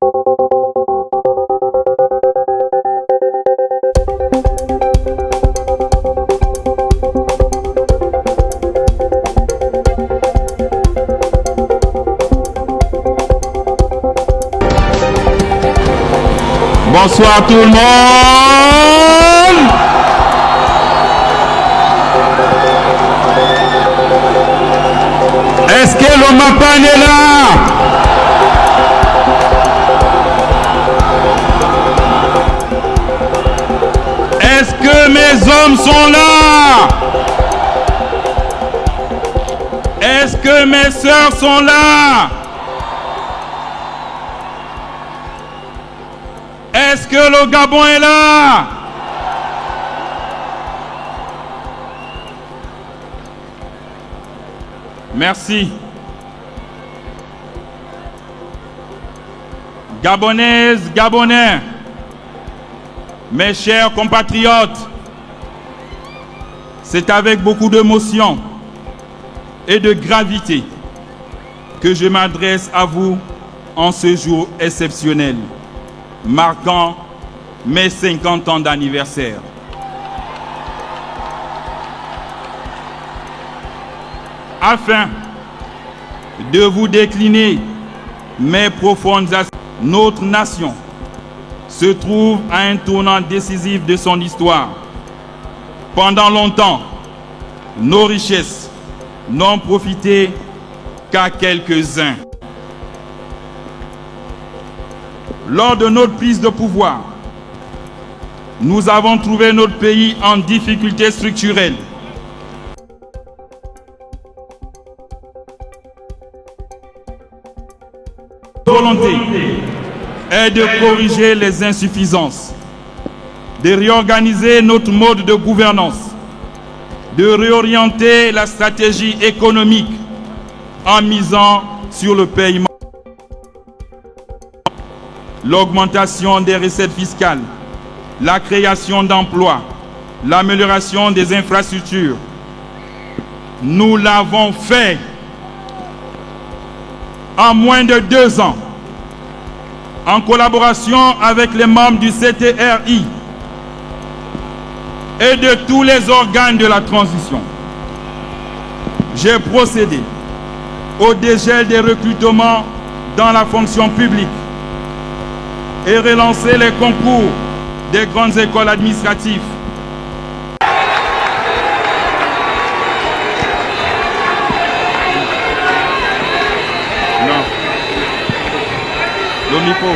Bonsoir tout le monde. Est-ce que le Mapan est là? Est-ce que mes hommes sont là? Est-ce que mes sœurs sont là? Est-ce que le Gabon est là? Merci. Gabonaises, Gabonais, mes chers compatriotes, c'est avec beaucoup d'émotion et de gravité que je m'adresse à vous en ce jour exceptionnel, marquant mes 50 ans d'anniversaire. Afin de vous décliner mes profondes aspirations, notre nation se trouve à un tournant décisif de son histoire. Pendant longtemps, nos richesses n'ont profité qu'à quelques-uns. Lors de notre prise de pouvoir, nous avons trouvé notre pays en difficulté structurelle. Notre volonté est de corriger les insuffisances, de réorganiser notre mode de gouvernance, de réorienter la stratégie économique en misant sur le paiement, l'augmentation des recettes fiscales, la création d'emplois, l'amélioration des infrastructures. Nous l'avons fait en moins de 2 ans, en collaboration avec les membres du CTRI et de tous les organes de la transition. J'ai procédé au dégel des recrutements dans la fonction publique et relancé les concours des grandes écoles administratives. Le micro.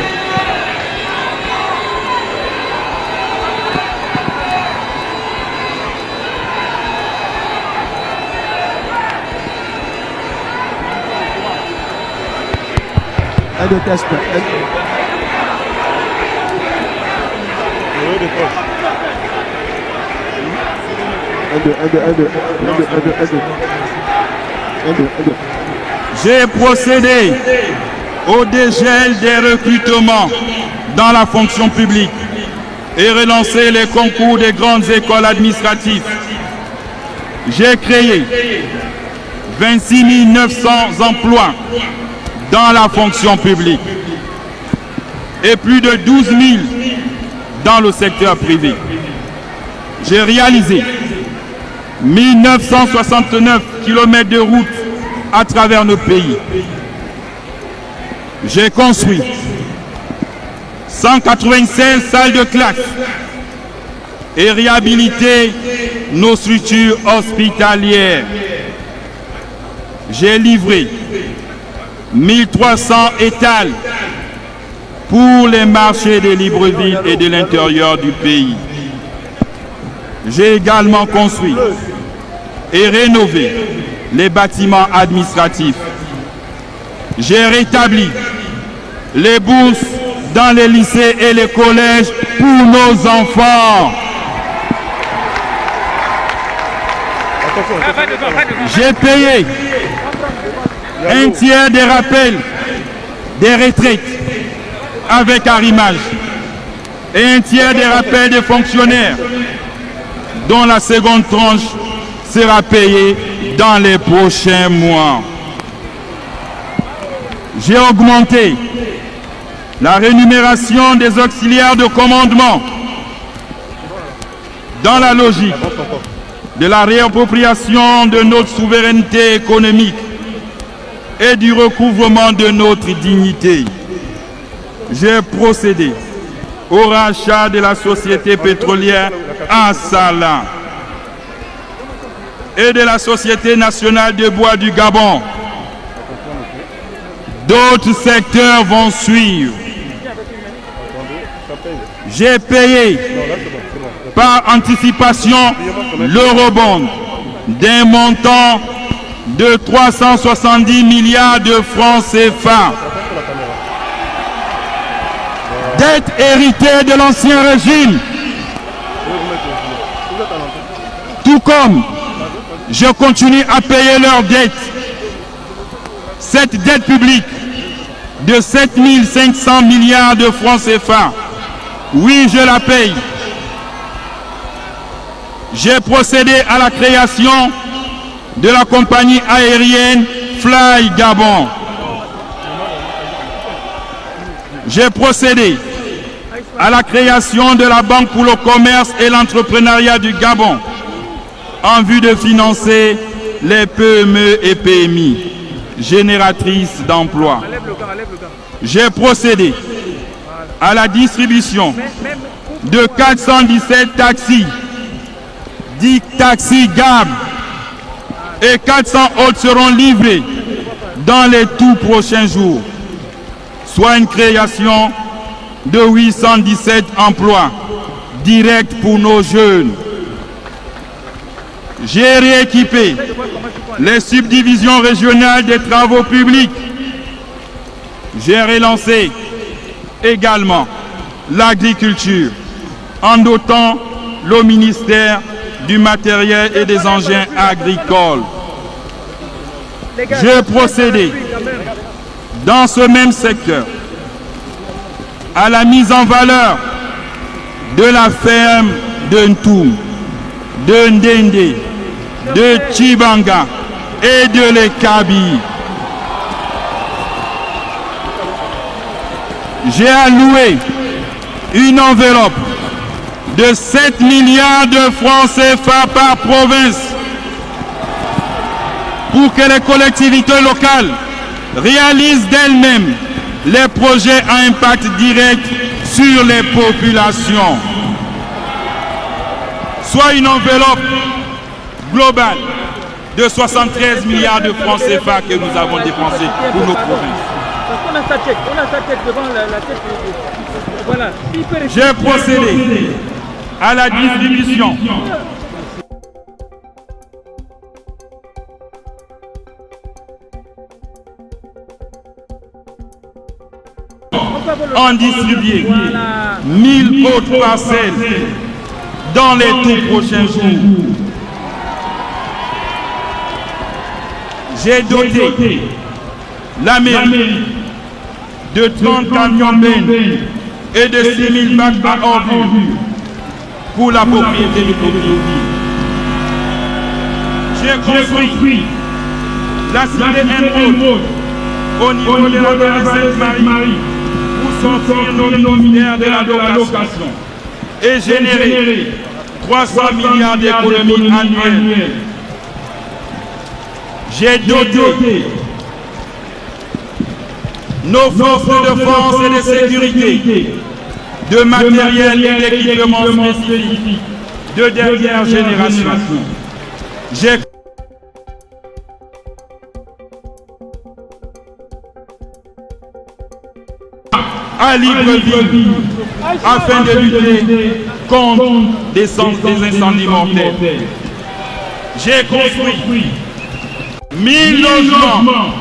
Un de test. J'ai procédé au dégel des recrutements dans la fonction publique et relancé les concours des grandes écoles administratives. J'ai créé 26 900 emplois dans la fonction publique et plus de 12 000 dans le secteur privé. J'ai réalisé 1969 km de routes à travers notre pays. J'ai construit 196 salles de classe et réhabilité nos structures hospitalières. J'ai livré 1300 étals pour les marchés de Libreville et de l'intérieur du pays. J'ai également construit et rénové les bâtiments administratifs. J'ai rétabli les bourses dans les lycées et les collèges pour nos enfants. J'ai payé un tiers des rappels des retraites avec arrimage et un tiers des rappels des fonctionnaires dont la seconde tranche sera payée dans les prochains mois. J'ai augmenté la rémunération des auxiliaires de commandement dans la logique de la réappropriation de notre souveraineté économique et du recouvrement de notre dignité. J'ai procédé au rachat de la société pétrolière Assala et de la Société nationale de bois du Gabon. D'autres secteurs vont suivre. J'ai payé par anticipation l'eurobond d'un montant de 370 milliards de francs CFA. Dette héritée de l'ancien régime. Tout comme je continue à payer leurs dettes. Cette dette publique de 7 500 milliards de francs CFA, oui, je la paye. J'ai procédé à la création de la compagnie aérienne Fly Gabon. J'ai procédé à la création de la Banque pour le commerce et l'entrepreneuriat du Gabon en vue de financer les PME et PMI génératrices d'emplois. J'ai procédé à la distribution de 417 taxis, 10 taxis GAB et 400 autres seront livrés dans les tout prochains jours, soit une création de 817 emplois directs pour nos jeunes. J'ai rééquipé les subdivisions régionales des travaux publics. J'ai relancé également l'agriculture en dotant le ministère du matériel et des engins agricoles. J'ai procédé dans ce même secteur à la mise en valeur de la ferme de Ntoum, de Ndende, de Tchibanga et de l'Ekabi. J'ai alloué une enveloppe de 7 milliards de francs CFA par province pour que les collectivités locales réalisent d'elles-mêmes les projets à impact direct sur les populations. Soit une enveloppe globale de 73 milliards de francs CFA que nous avons dépensés pour nos provinces. On a sa tête devant la tête. Voilà. J'ai procédé à la distribution en distribuer 1000 autres parcelles dans les tout prochains jours. J'ai doté la mairie de 30 camions bennes et de 6000 bacs à ordures pour la propriété du produit. J'ai construit la cité Emeraude au niveau de la gare Sainte-Marie pour sortir nos ministères de la location et générer 300 milliards d'économies annuelles. J'ai doté nos forces de défense et de sécurité de matériel et d'équipements spécifiques de dernière génération. J'ai à Libreville afin de lutter contre des incendies mortels. J'ai construit 1000 logements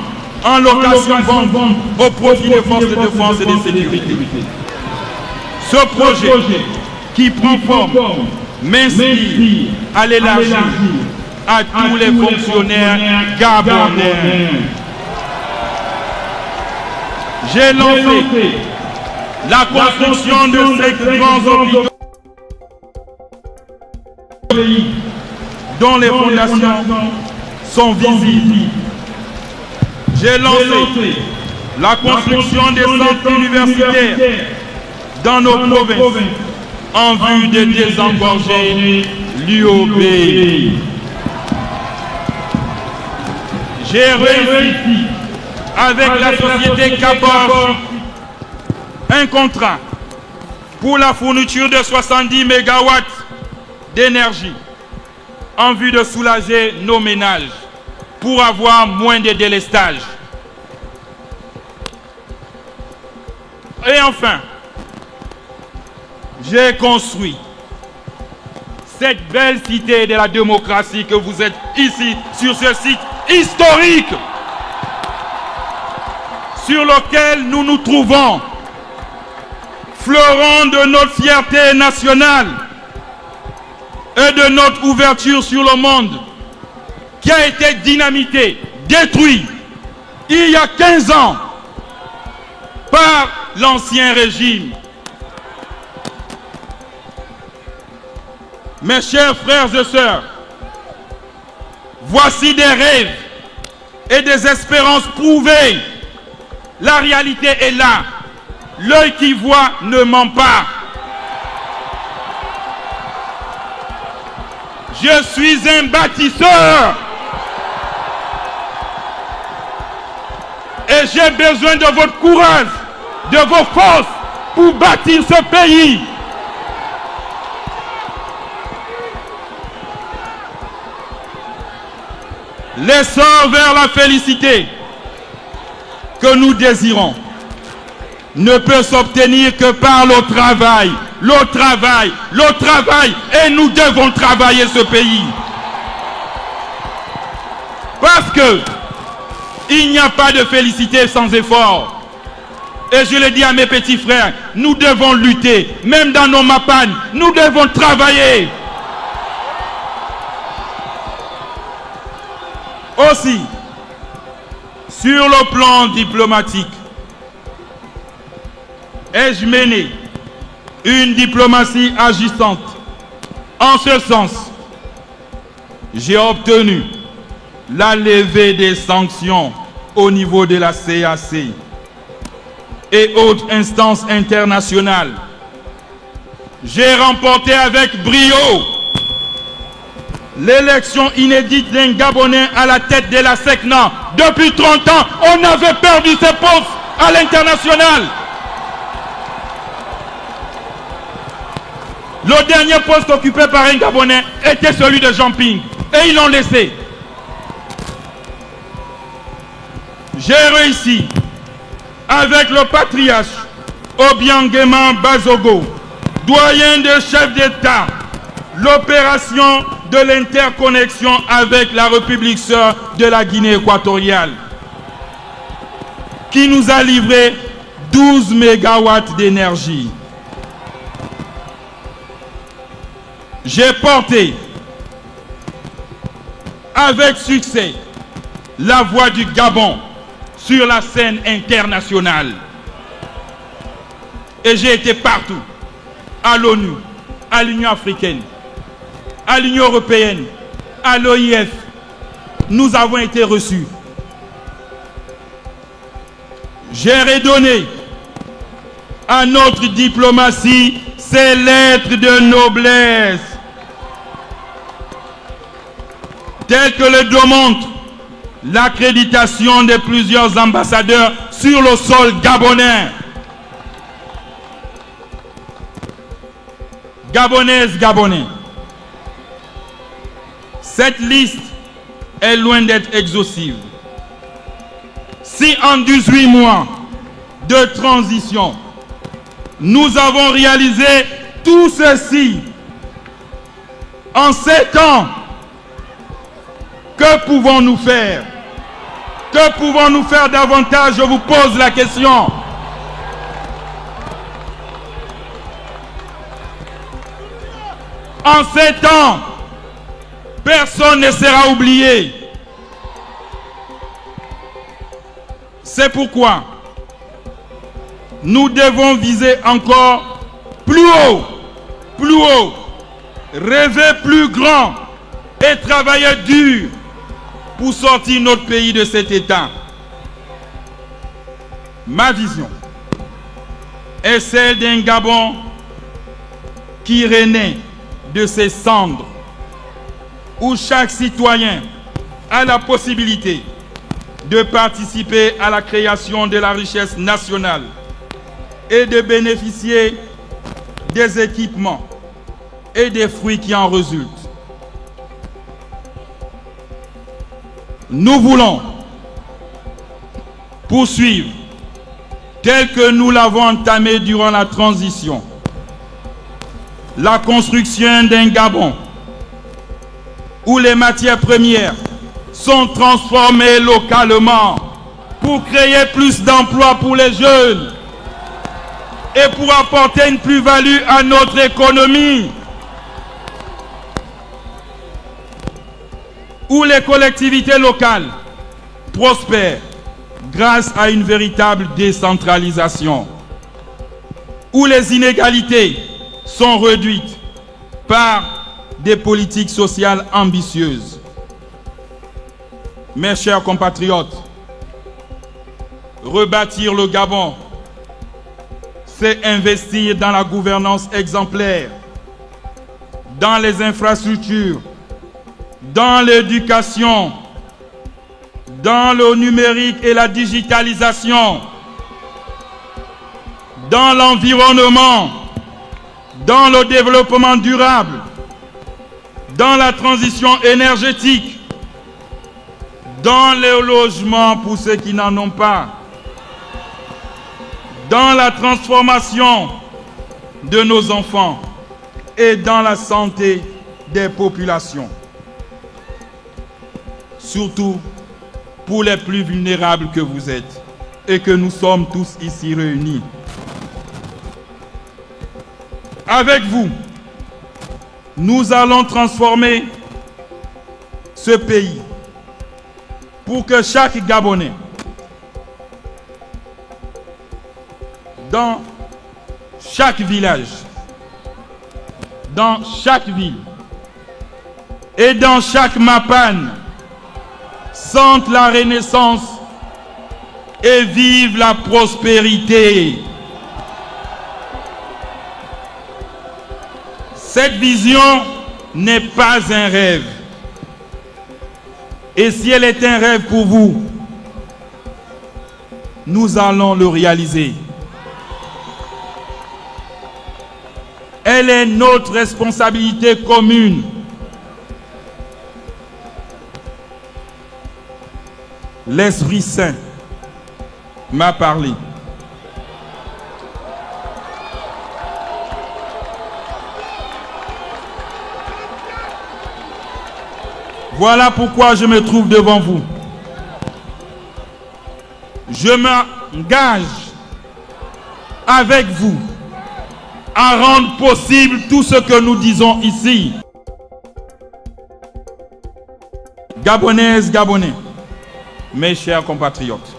en location vente au profit des forces de défense et de sécurité. Ce projet qui prend forme m'inspire à l'élargir à tous les fonctionnaires gabonais. J'ai lancé la construction de 5 grands hôpitaux dont les fondations sont visibles. J'ai lancé la construction des centres universitaires dans nos provinces en vue de désengorger l'UOB. J'ai réussi avec la société Caboche un contrat pour la fourniture de 70 MW d'énergie en vue de soulager nos ménages pour avoir moins de délestage. Et enfin, j'ai construit cette belle cité de la démocratie que vous êtes ici sur ce site historique sur lequel nous nous trouvons, fleuron de notre fierté nationale et de notre ouverture sur le monde, qui a été dynamité, détruit il y a 15 ans par l'ancien régime. Mes chers frères et sœurs, voici des rêves et des espérances prouvées. La réalité est là. L'œil qui voit ne ment pas. Je suis un bâtisseur. Et j'ai besoin de votre courage, de vos forces pour bâtir ce pays. L'essor vers la félicité que nous désirons ne peut s'obtenir que par le travail. Le travail, le travail. Et nous devons travailler ce pays. Parce que il n'y a pas de félicité sans effort. Et je le dis à mes petits frères, nous devons lutter. Même dans nos mapagnes, nous devons travailler. Aussi, sur le plan diplomatique, ai-je mené une diplomatie agissante. En ce sens, j'ai obtenu la levée des sanctions au niveau de la CAC et autres instances internationales. J'ai remporté avec brio l'élection inédite d'un Gabonais à la tête de la SECNA. Depuis 30 ans, on avait perdu ces postes à l'international. Le dernier poste occupé par un Gabonais était celui de Jean Ping. Et ils l'ont laissé. J'ai réussi avec le patriarche Obiangema Bazogo, doyen des chefs d'État, l'opération de l'interconnexion avec la République sœur de la Guinée équatoriale, qui nous a livré 12 mégawatts d'énergie. J'ai porté avec succès la voix du Gabon sur la scène internationale. Et j'ai été partout, à l'ONU, à l'Union africaine, à l'Union européenne, à l'OIF. Nous avons été reçus. J'ai redonné à notre diplomatie ses lettres de noblesse, telles que le démontre l'accréditation de plusieurs ambassadeurs sur le sol gabonais. Gabonaises, Gabonais, cette liste est loin d'être exhaustive. Si en 18 mois de transition, nous avons réalisé tout ceci en 7 ans, que pouvons-nous faire? Que pouvons-nous faire davantage? Je vous pose la question. En 7 ans, personne ne sera oublié. C'est pourquoi nous devons viser encore plus haut, rêver plus grand et travailler dur pour sortir notre pays de cet état. Ma vision est celle d'un Gabon qui renaît de ses cendres, où chaque citoyen a la possibilité de participer à la création de la richesse nationale et de bénéficier des équipements et des fruits qui en résultent. Nous voulons poursuivre tel que nous l'avons entamé durant la transition, la construction d'un Gabon où les matières premières sont transformées localement pour créer plus d'emplois pour les jeunes et pour apporter une plus-value à notre économie, où les collectivités locales prospèrent grâce à une véritable décentralisation, où les inégalités sont réduites par des politiques sociales ambitieuses. Mes chers compatriotes, rebâtir le Gabon, c'est investir dans la gouvernance exemplaire, dans les infrastructures, dans l'éducation, dans le numérique et la digitalisation, dans l'environnement, dans le développement durable, dans la transition énergétique, dans le logement pour ceux qui n'en ont pas, dans la transformation de nos enfants et dans la santé des populations. Surtout pour les plus vulnérables que vous êtes et que nous sommes tous ici réunis. Avec vous, nous allons transformer ce pays pour que chaque Gabonais, dans chaque village, dans chaque ville et dans chaque mapane, sente la renaissance et vive la prospérité. Cette vision n'est pas un rêve. Et si elle est un rêve pour vous, nous allons le réaliser. Elle est notre responsabilité commune. L'Esprit Saint m'a parlé. Voilà pourquoi je me trouve devant vous. Je m'engage avec vous à rendre possible tout ce que nous disons ici. Gabonaises, Gabonais, mes chers compatriotes,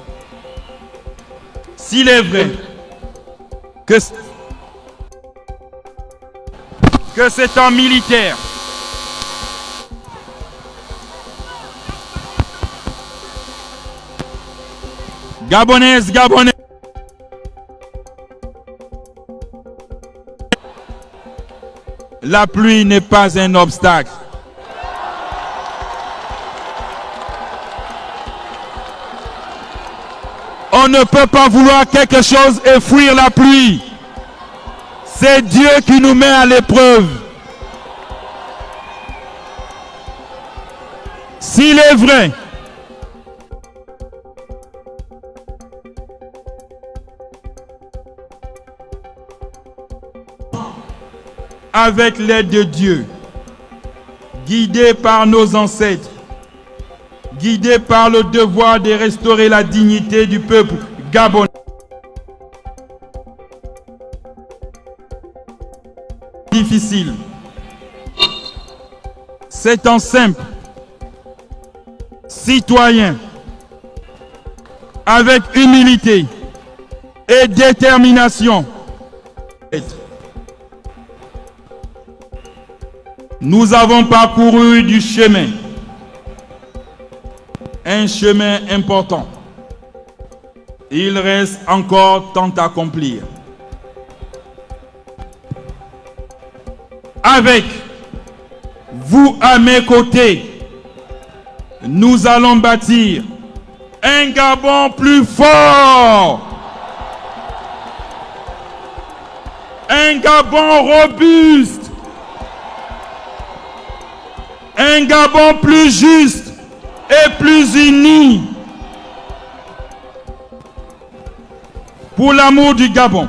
s'il est vrai que c'est un militaire Gabonaises, Gabonais, la pluie n'est pas un obstacle. On ne peut pas vouloir quelque chose et fuir la pluie. C'est Dieu qui nous met à l'épreuve. S'il est vrai avec l'aide de Dieu, guidés par nos ancêtres, guidés par le devoir de restaurer la dignité du peuple gabonais. Difficile. C'est un simple citoyen, avec humilité et détermination. Nous avons parcouru du chemin, un chemin important, il reste encore tant à accomplir. Avec vous à mes côtés, nous allons bâtir un Gabon plus fort, un Gabon robuste, un Gabon plus juste et plus uni. Pour l'amour du Gabon,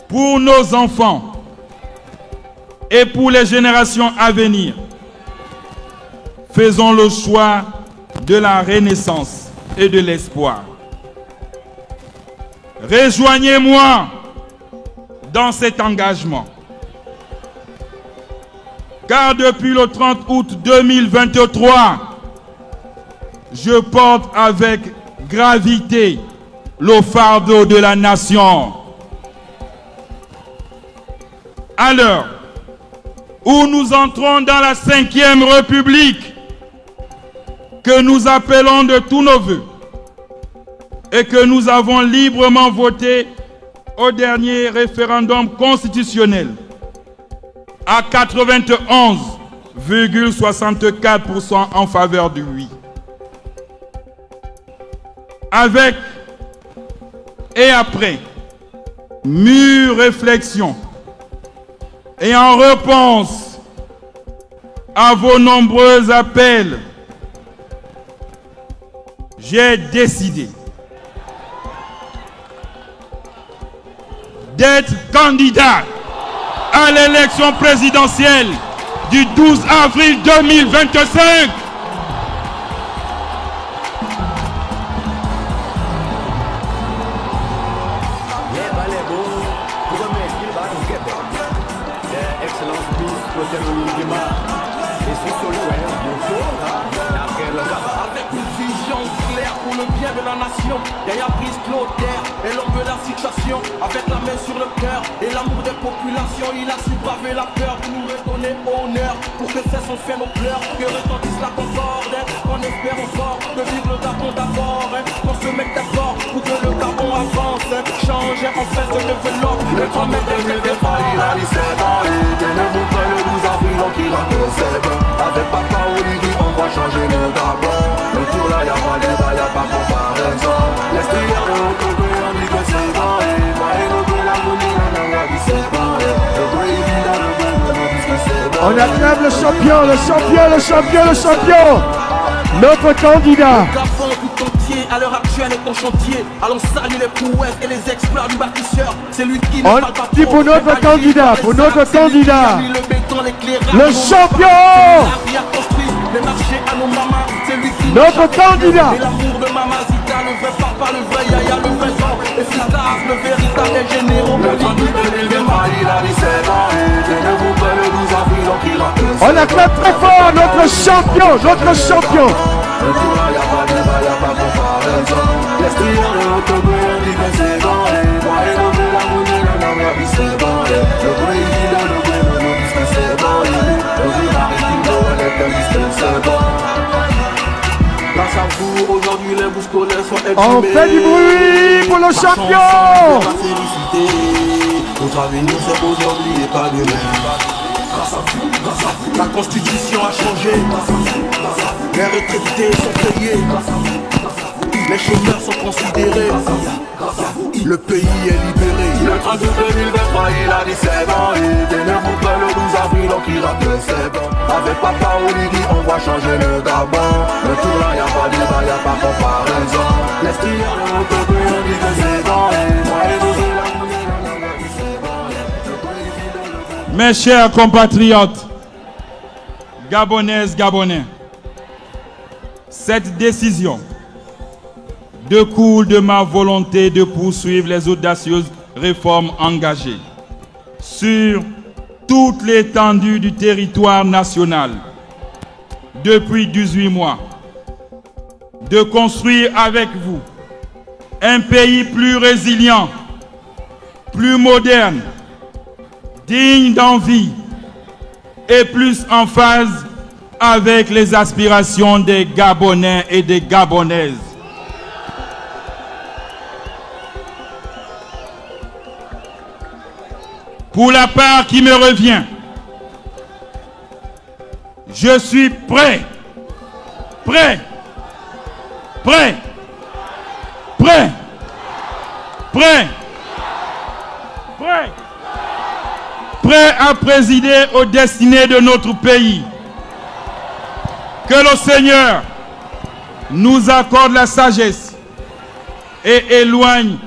pour nos enfants et pour les générations à venir, faisons le choix de la renaissance et de l'espoir. Rejoignez-moi dans cet engagement. Car depuis le 30 août 2023, je porte avec gravité le fardeau de la nation. À l'heure où nous entrons dans la 5e République, que nous appelons de tous nos voeux et que nous avons librement voté au dernier référendum constitutionnel à 91,64% en faveur du oui. Avec et après mûre réflexion et en réponse à vos nombreux appels, j'ai décidé d'être candidat à l'élection présidentielle du 12 avril 2025. Yaya brise Clotaire et l'homme de la situation, avec la main sur le cœur et l'amour des populations. Il a su braver la peur pour nous redonner honneur, pour que cesse on fait nos pleurs, que retentisse la concorde. On espère encore de vivre le Gabon d'abord, qu'on se mette d'accord pour que le Gabon avance, change en fait se développe. Le grand maître de débat, il a 17 ans et tenez-vous prêts le 12 avril, donc il a que c'est bon. Avec Papa Olivier, on va changer le Gabon. Le tour là, y'a pas débat, y'a pas comparaison. On acclame le champion, le champion, le champion, le champion. Notre candidat. Le Gabon tout entier à l'heure actuelle est en chantier. Allons saluer les prouesses et les exploits du bâtisseur. C'est lui qui ne parle pas trop. Pour notre candidat, pour notre candidat. Le champion. Les marchés à nos mamans, c'est lui qui notre candidat. Et l'amour de Mama Zita, le vrai papa, le vrai yaya, le vrai sang, efficace, le véritable généraux. Le grand de 2020, il a 17 ans et tenez-vous prêts le 12 avril, donc il a que on acclame très fort notre champion, notre champion. Le tour là, y'a pas de débat, y'a pas comparaison. L'estrière de notre gueule, dit que c'est bon. Et moi et l'homme de la monnaie, la mère, c'est bon. Le vrai, il a le vrai, nous disent que c'est bon. Le vrai, grâce à vous, aujourd'hui les bouches scolaires sont exprimées. On fait du bruit pour le champion. La félicité, notre avenir c'est aujourd'hui et pas demain. Grâce à vous, la constitution a changé. Les retraités sont payés. Les chômeurs sont considérés. Le pays est libéré. Le 30 août 2023, il a 17 ans. Et tenez-vous prêts le 12 avril, donc il a que c'est bon. Avec Papa Olivier, on va changer le Gabon. Le tour là, y'a pas de débat, y'a pas comparaison. L'esprit de notre pays, on dit que c'est bon. Et moi et nous, c'est la Mes chers compatriotes, Gabonaises, Gabonais, cette décision découle de ma volonté de poursuivre les audacieuses réformes engagées sur toute l'étendue du territoire national depuis 18 mois, de construire avec vous un pays plus résilient, plus moderne, digne d'envie et plus en phase avec les aspirations des Gabonais et des Gabonaises. pour la part qui me revient, je suis prêt à présider aux destinées de notre pays. Que le Seigneur nous accorde la sagesse et éloigne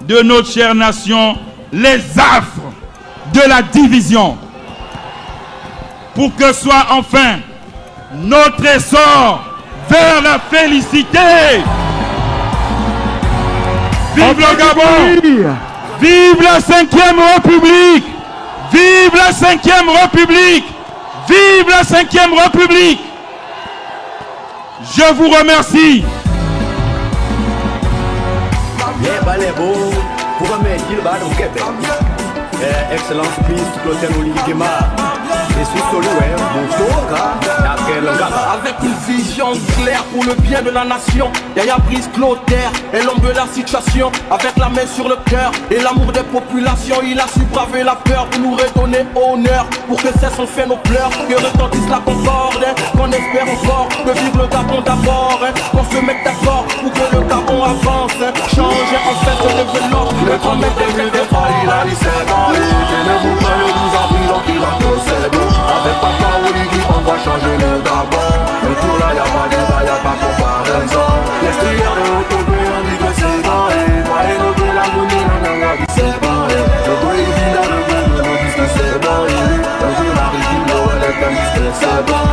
de notre chère nation les affres de la division, pour que soit enfin notre essor vers la félicité. Vive le Gabon! Vive la 5e République! Vive la 5e République! Vive la 5e République! Je vous remercie. Excellence, peace, Clotaire Oligema. Je suis solo, avec une vision claire pour le bien de la nation, Yaya Brice Clotaire est l'homme de la situation. Avec la main sur le cœur et l'amour des populations, il a su braver la peur pour nous redonner honneur. Pour que cessent en fait nos pleurs, que retentisse la concorde, qu'on espère encore de vivre le Gabon d'abord, qu'on se mette d'accord pour que le Gabon avance, changer en fait de développement. Le grand maître il a dit c'est bon, tenez-vous prêts le 12 avril, donc il a que c'est bon. Avec Papa Oligui, on va changer le Gabon. Le tour là, y'a pas de débat, y'a pas comparaison. L'extérieur de l'autobus, on dit que c'est bon. Et moi et nos deux, la mouni, on a dit c'est bon. Le boy, il dit là, le boy, on dit que c'est bon. Le jour, la régime, on dit que c'est bon.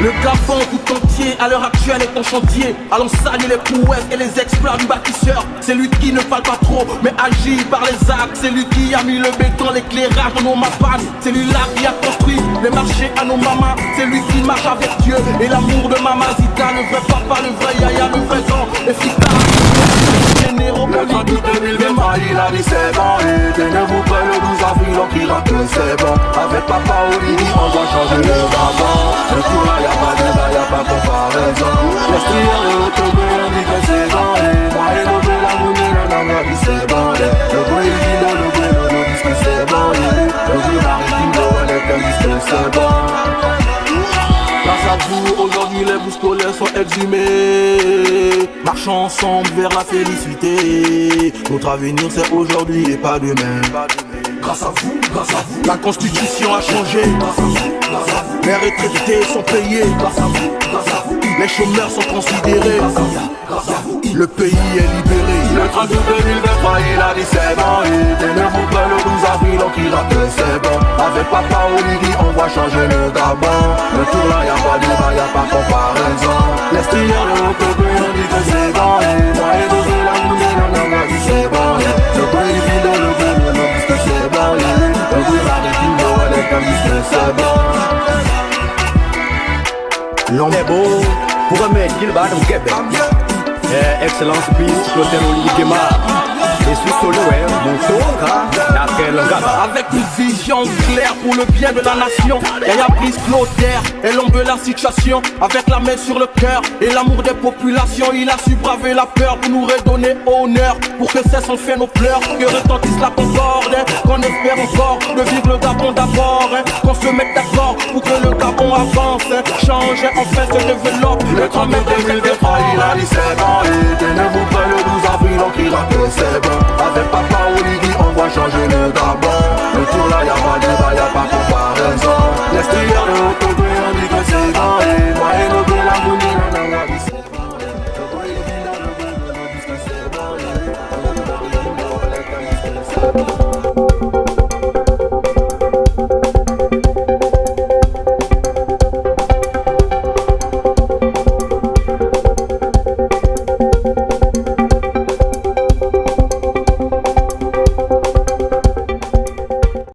Le Gabon tout entier à l'heure actuelle est en chantier. Allons saluer les prouesses et les exploits du bâtisseur. C'est lui qui ne parle pas trop mais agit par les actes. C'est lui qui a mis le béton, l'éclairage dans nos mapanes. C'est lui là qui a construit les marchés à nos mamans. C'est lui qui marche avec Dieu et l'amour de Mama Zita. Le vrai papa, le vrai Yaya, le vrai grand efficace. Généraux politiques 2020, il a dit c'est bon. Et tenez-vous prêts le 12 avril, on criera que c'est bon. Avec Papa Oligui, on va changer le Gabon. Le tour là, y'a pas de débat, y'a pas comparaison. L'extérieur de l'autobus, on dit que c'est bon. Et moi et nos deux, la mouni, on a dit c'est bon. Le bruit, il dit le bruit, on dit que c'est bon. Le bruit, maritime, on dit que c'est bon. Grâce à vous, aujourd'hui les bouches scolaires sont exhumées. Marchons ensemble vers la félicité. Notre avenir c'est aujourd'hui et pas demain. Grâce à vous, la constitution a changé. Grâce à vous, les retraités sont payés. Grâce à vous, les chômeurs sont considérés. Grâce à vous, le pays est libéré. Le 30 août 2023, il a dit c'est bon. Et tenez-vous prêts le 12 avril, on criera que c'est bon. Avec Papa Oligui, on va changer le Gabon. Le tour là, y'a pas de débat, y'a pas comparaison. L'extérieur de l'autobus, on dit que c'est bon. Et moi et nos deux, la mouni, on a dit c'est bon. Le pays vide, le bruit, on dit que c'est bon. Le bruit maritime, on dit que c'est bon. L'homme est beau, pour remettre qu'il bat au Québec. Excellence, peace, Clotaire Oligema. Je suis solo, mon avec une vision claire pour le bien de la nation, Yaya Brice Clotaire est l'homme de la situation. Avec la main sur le cœur et l'amour des populations, il a su braver la peur pour nous redonner honneur. Pour que cessent en fait nos pleurs, que retentisse la concorde, qu'on espère encore de vivre le Gabon d'abord, qu'on se mette d'accord pour que le Gabon avance, change enfin se développe. Le 30 mai 2023, il a dit c'est bon. Et tenez-vous prêts le 12 avril, on criera que c'est bon. Avec Papa Oligui, on va changer le Gabon.